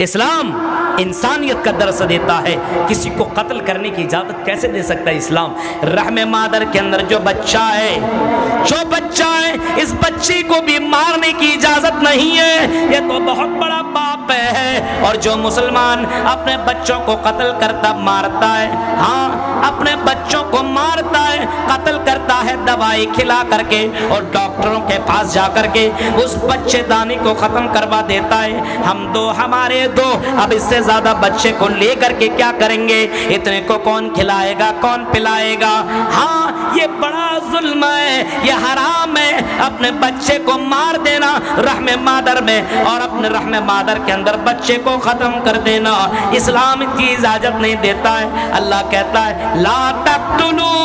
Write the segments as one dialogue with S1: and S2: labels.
S1: اسلام انسانیت کا درس دیتا ہے، کسی کو قتل کرنے کی اجازت کیسے دے سکتا ہے اسلام؟ رحم مادر کے اندر جو بچہ ہے اس بچے کو بھی مارنے کی اجازت نہیں ہے، یہ تو بہت بڑا پاپ ہے۔ اور جو مسلمان اپنے بچوں کو قتل کرتا مارتا ہے، ہاں اپنے بچوں کو مارتا ہے، قتل کرتا ہے دوائی کھلا کر کے اور ڈاکٹروں کے پاس جا کر کے اس بچے دانی کو ختم کروا دیتا ہے، ہم دو ہمارے دو، اب اس سے زیادہ بچے کو لے کر کے کیا کریں گے؟ اتنے کو کون کھلائے گا، کون پلائے گا؟ ہاں یہ بڑا ظلم ہے، یہ حرام ہے، اپنے بچے کو مار دینا رحم مادر میں اور اپنے رحم مادر کے اندر بچے کو ختم کر دینا اسلام کی اجازت نہیں دیتا ہے۔ اللہ کہتا ہے لا تقتلوا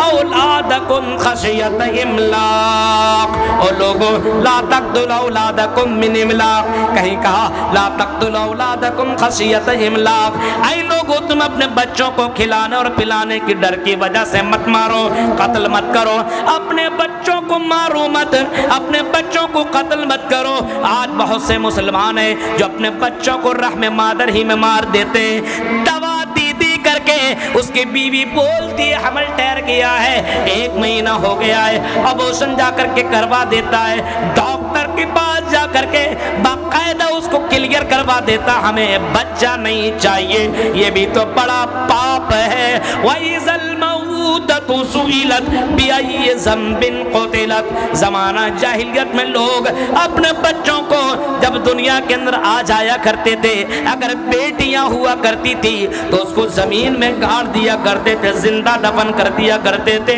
S1: اولادکم خشیۃ املاق، او لوگو لا تقتلوا اولادکم من املاق، کہیں کہا لا تقتلوا اولادکم خشیۃ املاق، اے لوگو تم اپنے بچوں کو کھلانے اور پلانے کی ڈر کی وجہ سے مت مارو، قتل مت کرو، اپنے بچوں کو مارو مت، اپنے بچوں کو قتل مت کرو۔ آج بہت سے مسلمان ہیں جو اپنے بچوں کو رحم مادر ہی میں مار دیتے ہیں، دوا دی کر کے اس کی بیوی بولتی ہے حمل ٹھہر گیا ہے، 1 مہینہ ہو گیا ہے، ابورشن جا کر کے کروا دیتا ہے، ڈاکٹر کے پاس جا کر کے باقاعدہ اس کو کلیئر کروا دیتا ہمیں بچہ نہیں چاہیے، یہ بھی تو بڑا پاپ ہے۔ وَإِذَا الْمَوْءُودَةُ سُئِلَتْ بِأَيِّ ذَنبٍ قُتِلَتْ، زمانہ جاہلیت میں لوگ اپنے بچوں کو جب دنیا کے اندر آ جایا کرتے تھے، اگر بیٹیاں ہوا کرتی تھی تو اس کو زمین میں گاڑ دیا کرتے تھے، زندہ دفن کر دیا کرتے تھے۔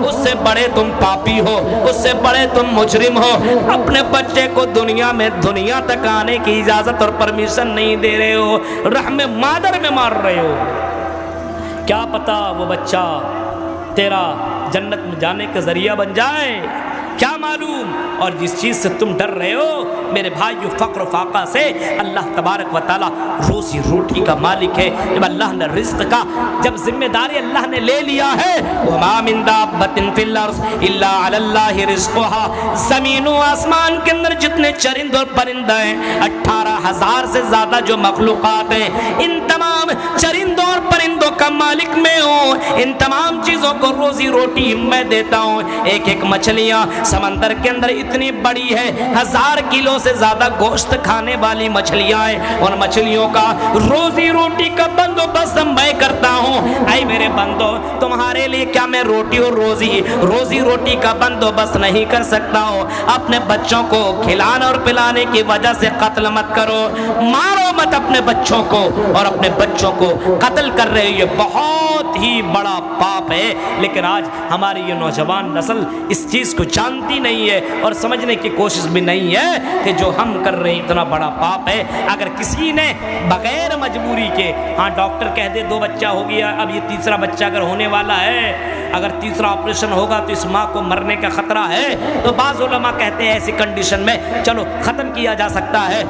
S1: اس سے بڑے تم پاپی ہو، اس سے بڑے تم مجرم ہو، اپنے بچے کو دنیا میں دنیا تک آنے کی اجازت اور پرمیشن نہیں دے رہے ہو، رحم مادر میں مار رہے ہو۔ کیا پتا وہ بچہ تیرا جنت میں جانے کا ذریعہ بن جائے، کیا معلوم؟ اور جس چیز سے تم ڈر رہے ہو میرے بھائیو، فقر و فاقہ سے، اللہ تبارک و تعالی روزی روٹی کا مالک ہے۔ جب اللہ نے رزق کا جب ذمہ داری اللہ نے لے لیا ہے، وَمَا مِن دَابَّةٍ فِي الْأَرْضِ إِلَّا عَلَى اللَّهِ رِزْقُهَا، زمین و آسمان کے اندر جتنے چرند اور پرندہ ہیں، 18,000 سے زیادہ جو مخلوقات ہیں، ان تمام چرندوں اور پرندوں کا مالک میں ہوں، ان تمام چیزوں کو روزی روٹی میں دیتا ہوں۔ ایک مچھلیاں سمندر کے اندر اتنی بڑی ہے، 1000 کلو سے زیادہ گوشت کھانے والی مچھلیاں ہیں، ان مچھلیوں کا روزی روٹی کا بندوبست میں کرتا ہوں۔ اے میرے بندو، تمہارے لیے کیا میں روٹی اور روزی روٹی کا بندوبست نہیں کر سکتا ہوں؟ اپنے بچوں کو کھلانے اور پلانے کی وجہ سے قتل مت کرو، مارو مت اپنے بچوں کو، اور اپنے بچوں کو قتل کر رہے، یہ بہت ہی بڑا پاپ ہے۔ لیکن آج ہماری یہ نوجوان نسل اس چیز کو جانتی نہیں ہے اور سمجھنے کی کوشش بھی نہیں ہے کہ جو ہم کر رہے ہیں اتنا بڑا پاپ ہے۔ اگر کسی نے بغیر مجبوری کے، ہاں ڈاکٹر کہہ دے 2 بچہ ہو گیا، اب یہ تیسرا بچہ اگر ہونے والا ہے، اگر تیسرا آپریشن ہوگا تو اس ماں کو مرنے کا خطرہ ہے، تو بعض علماء کہتے ہیں ایسی کنڈیشن میں چلو ختم کیا جا سکتا ہے،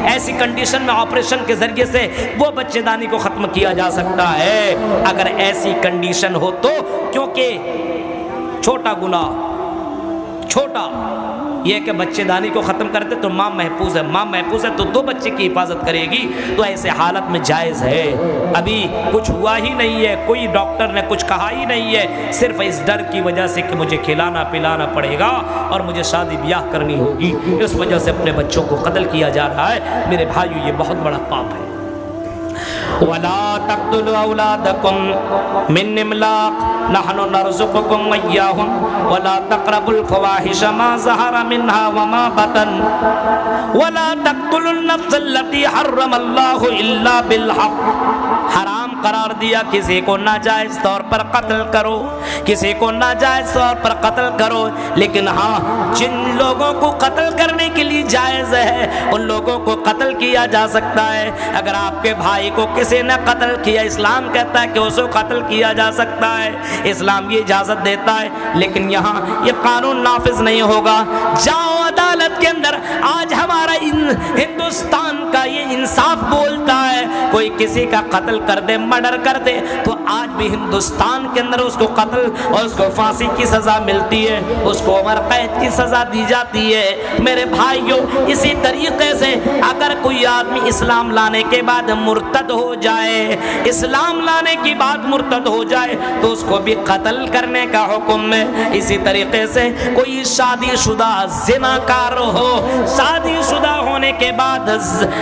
S1: ایسی کنڈیشن میں آپریشن کے ذریعے سے وہ بچے دانی کو ختم کیا جا سکتا ہے۔ اگر ایسی کنڈیشن ہو تو، کیونکہ چھوٹا گناہ، چھوٹا یہ کہ بچے دانی کو ختم کر دے تو ماں محفوظ ہے، ماں محفوظ ہے تو 2 بچے کی حفاظت کرے گی، تو ایسے حالت میں جائز ہے۔ ابھی کچھ ہوا ہی نہیں ہے، کوئی ڈاکٹر نے کچھ کہا ہی نہیں ہے، صرف اس ڈر کی وجہ سے کہ مجھے کھلانا پلانا پڑے گا اور مجھے شادی بیاہ کرنی ہوگی، اس وجہ سے اپنے بچوں کو قتل کیا جا رہا ہے۔ میرے بھائیو، یہ بہت بڑا پاپ ہے۔ وَلَا تَقْتُلُوا أَوْلَادَكُمْ مِنْ إِمْلَاقٍ نَحْنُ نَرْزُقُكُمْ وَإِيَّاهُمْ وَلَا تَقْرَبُوا الْفَوَاحِشَ مَا ظَهَرَ مِنْهَا وَمَا بَطَنَ وَلَا تَقْتُلُوا النَّفْسَ الَّتِي حَرَّمَ اللَّهُ إِلَّا بِالْحَقِّ، حرام قرار دیا کسی کو ناجائز طور پر قتل کرو، کسی کو ناجائز طور پر قتل کرو، لیکن ہاں جن لوگوں کو قتل کرنے کے لیے جائز ہے ان لوگوں کو قتل کیا جا سکتا ہے۔ اگر آپ کے بھائی کو کسی نے قتل کیا، اسلام کہتا ہے کہ اسے قتل کیا جا سکتا ہے، اسلام یہ اجازت دیتا ہے، لیکن یہاں یہ قانون نافذ نہیں ہوگا۔ جاؤ عدالت کے اندر، آج ہمارا ہندوستان کا یہ انصاف بولتا ہے، کوئی کسی کا قتل کر دے، مرڈر کر دے، تو آج بھی ہندوستان کے اندر اس کو قتل اور اس کو پھانسی کی سزا ملتی ہے، اس کو عمر قید کی سزا دی جاتی ہے۔ میرے بھائیوں، اسی طریقے سے اگر کوئی آدمی اسلام لانے کے بعد مرتد ہو جائے، اسلام لانے کی بعد مرتد ہو جائے تو اس کو بھی قتل کرنے کا حکم ہے۔ اسی طریقے سے کوئی شادی شدہ زناکار ہو، شادی شدہ ہونے کے بعد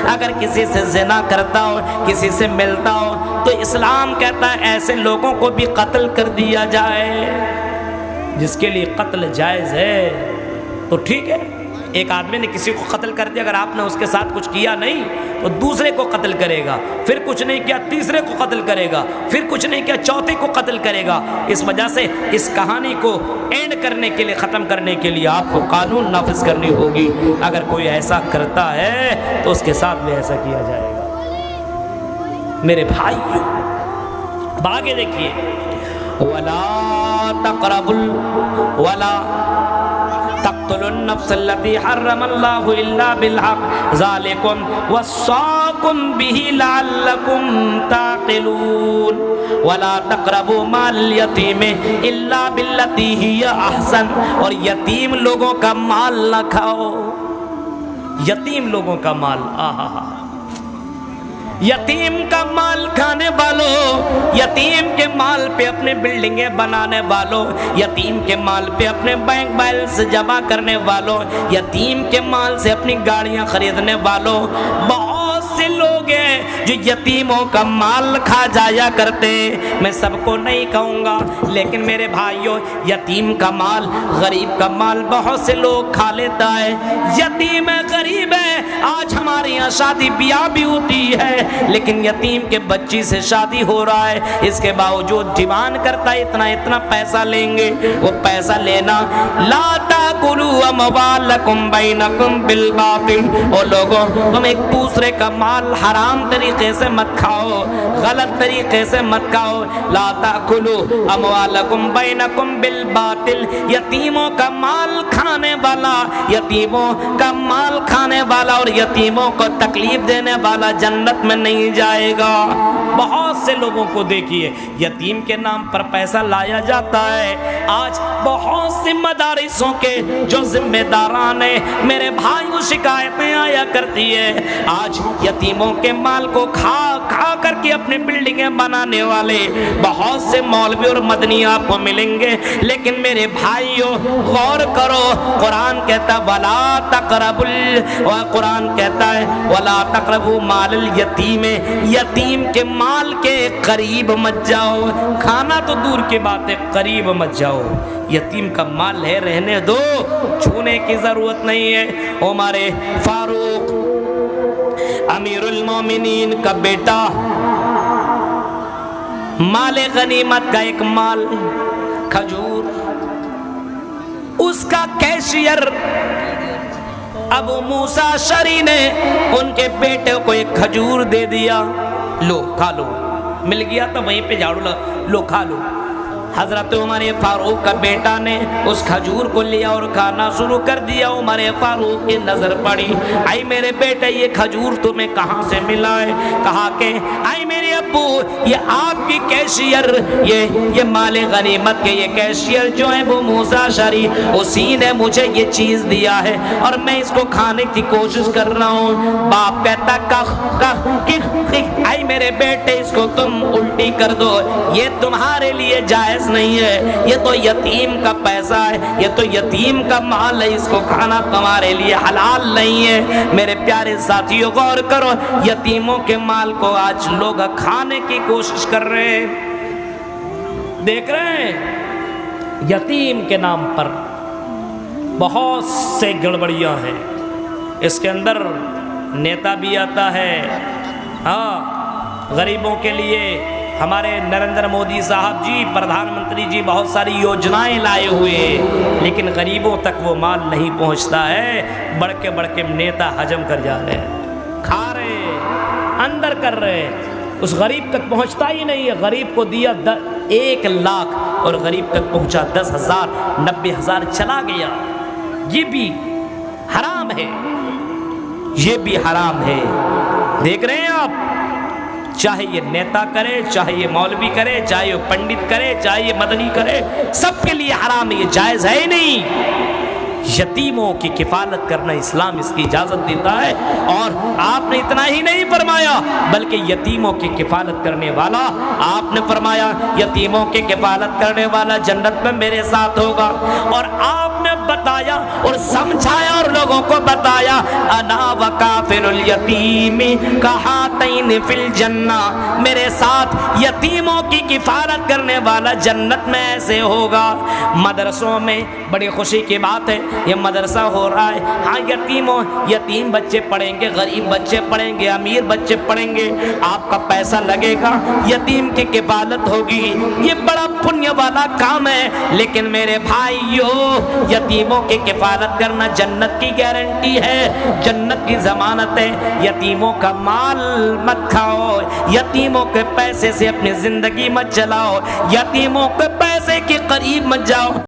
S1: اگر کسی سے زنا کرتا ہو، کسی سے ملتا ہو، تو اسلام کہتا ہے ایسے لوگوں کو بھی قتل کر دیا جائے۔ جس کے لیے قتل جائز ہے تو ٹھیک ہے، ایک آدمی نے کسی کو قتل کر دیا، اگر آپ نے اس کے ساتھ کچھ کیا نہیں تو دوسرے کو قتل کرے گا، پھر کچھ نہیں کیا تیسرے کو قتل کرے گا، پھر کچھ نہیں کیا چوتھے کو قتل کرے گا۔ اس وجہ سے اس کہانی کو اینڈ کرنے کے لیے، ختم کرنے کے لیے آپ کو قانون نافذ کرنی ہوگی۔ اگر کوئی ایسا کرتا ہے تو اس کے ساتھ بھی ایسا کیا جائے گا۔ میرے بھائیو، اب آگے دیکھیے، وَلَا تَقْرَبُوا وَلَا تقتلوا النفس التي حرم الله إلا بالحق ذلكم وصاكم به لعلكم تعقلون ولا تقربوا مال اليتيم إلا بالتي هي أحسن، اور یتیم لوگوں کا مال نہ کھاؤ، یتیم لوگوں کا مال، یتیم کا مال کھانے والوں، یتیم کے مال پہ اپنے بلڈنگیں بنانے والوں، یتیم کے مال پہ اپنے بینک بیلنس جمع کرنے والوں، یتیم کے مال سے اپنی گاڑیاں خریدنے والوں، بہت سے لوگ ہیں جو یتیموں کا مال کھا جایا کرتے۔ میں سب کو نہیں کہوں گا، لیکن میرے بھائیوں، یتیم کا مال، غریب کا مال بہت سے لوگ کھا لیتا ہے۔ یتیم ہے، غریب ہے، آج ہمارے یہاں شادی بیاہ بھی ہوتی ہے، لیکن یتیم کے بچی سے شادی ہو رہا ہے، اس کے باوجود ڈیمانڈ کرتا ہے اتنا پیسہ لیں گے۔ وہ پیسہ لینا، لا تاکلوا اموالکم بینکم بالباطل، اور لوگوں تم ایک دوسرے کا مال حرام طریقے سے مت کھاؤ، غلط طریقے سے مت کھاؤ۔ لا تاکلوا اموالکم بینکم بالباطل، یتیموں کا مال کھانے والا، یتیموں کا مال کھانے والا اور یتیموں کو تکلیف دینے والا جنت میں نہیں جائے گا۔ بہت سے لوگوں کو دیکھیے، یتیم کے نام پر پیسہ لایا جاتا ہے۔ آج بہت سی مدارسوں کے جو ذمہ داران ہیں، میرے بھائیوں، شکایتیں آیا کرتی ہے، آج یتیموں کے مال کو کھا کر کے اپنے بلڈنگیں بنانے والے بہت سے مولوی اور مدنی آپ کو ملیں گے۔ لیکن میرے بھائیوں، غور کرو، قرآن کہتا ہے وَلَا تَقْرَبُوا، قرآن کہتا ہے وَلَا تَقْرَبُوا مال الیتیم، یتیم کے مال کے قریب مت جاؤ، کھانا تو دور کی بات ہے، قریب مت جاؤ۔ یتیم کا مال ہے، رہنے دو، چھونے کی ضرورت نہیں ہے۔ عمر فاروق امیر المومنین کا بیٹا، مال غنیمت کا ایک مال کھجور، اس کا کیشیئر ابو موسیٰ اشعری نے ان کے بیٹے کو ایک کھجور دے دیا، لو کھا لو، مل گیا تو وہیں پہ جھاڑو لو کھا لو۔ حضرت عمر فاروق کا بیٹا نے اس کھجور کو لیا اور کھانا شروع کر دیا۔ عمر فاروق کی نظر پڑی، اے میرے بیٹے یہ کھجور تمہیں کہاں سے ملا ہے؟ کہا کہ اے میرے ابو، یہ آپ کی کیشیئر، یہ مال غنیمت کے یہ کیشیئر جو ہے وہ موسیٰ اشعری، اسی نے مجھے یہ چیز دیا ہے اور میں اس کو کھانے کی کوشش کر رہا ہوں۔ باپ کہتا اے میرے بیٹے، اس کو تم الٹی کر دو، یہ تمہارے لیے جائز نہیں ہے، یہ تو یتیم کا پیسہ ہے، یہ تو یتیم کا مال ہے، اس کو کھانا تمہارے لیے حلال نہیں ہے۔ میرے پیارے ساتھیوں، غور کرو، یتیموں کے مال کو آج لوگ کھانے کی کوشش کر رہے ہیں۔ دیکھ رہے ہیں، یتیم کے نام پر بہت سے گڑبڑیاں ہیں۔ اس کے اندر نیتا بھی آتا ہے، ہاں، غریبوں کے لیے ہمارے نریندر مودی صاحب جی، پردھان منتری جی، بہت ساری یوجنائیں لائے ہوئے ہیں، لیکن غریبوں تک وہ مال نہیں پہنچتا ہے۔ بڑھ کے نیتا حجم کر جا رہے ہیں، کھا رہے ہیں، اندر کر رہے ہیں، اس غریب تک پہنچتا ہی نہیں ہے۔ غریب کو دیا 1 لاکھ اور غریب تک پہنچا 10,000، 90,000 چلا گیا۔ یہ بھی حرام ہے، یہ بھی حرام ہے۔ دیکھ رہے ہیں آپ، چاہے یہ نیتا کرے، چاہے یہ مولوی کرے، چاہے یہ پنڈت کرے، چاہے یہ مدنی کرے، سب کے لیے حرام ہے، یہ جائز ہے ہی نہیں۔ یتیموں کی کفالت کرنا اسلام اس کی اجازت دیتا ہے، اور آپ نے اتنا ہی نہیں فرمایا بلکہ یتیموں کی کفالت کرنے والا، آپ نے فرمایا یتیموں کی کفالت کرنے والا جنت میں میرے ساتھ ہوگا، اور آپ نے بتایا اور سمجھایا اور لوگوں کو بتایا انا وکافل الیتیم کہاتین فی الجنہ، میرے ساتھ یتیموں کی کفالت کرنے والا جنت میں ایسے ہوگا۔ مدرسوں میں بڑی خوشی کی بات ہے، یہ مدرسہ ہو رہا ہے، ہاں یتیم بچے پڑھیں گے، غریب بچے پڑھیں گے، امیر بچے پڑھیں گے، آپ کا پیسہ لگے گا، یتیم کی کفالت ہوگی، یہ بڑا پنیہ والا کام ہے، لیکن میرے بھائیو یتیموں کی کفالت کرنا جنت کی گارنٹی ہے، جنت کی ضمانت ہے۔ یتیموں کا مال مت کھاؤ، یتیموں کے پیسے سے اپنی زندگی مت چلاؤ، یتیموں کے پیسے کے قریب مت جاؤ۔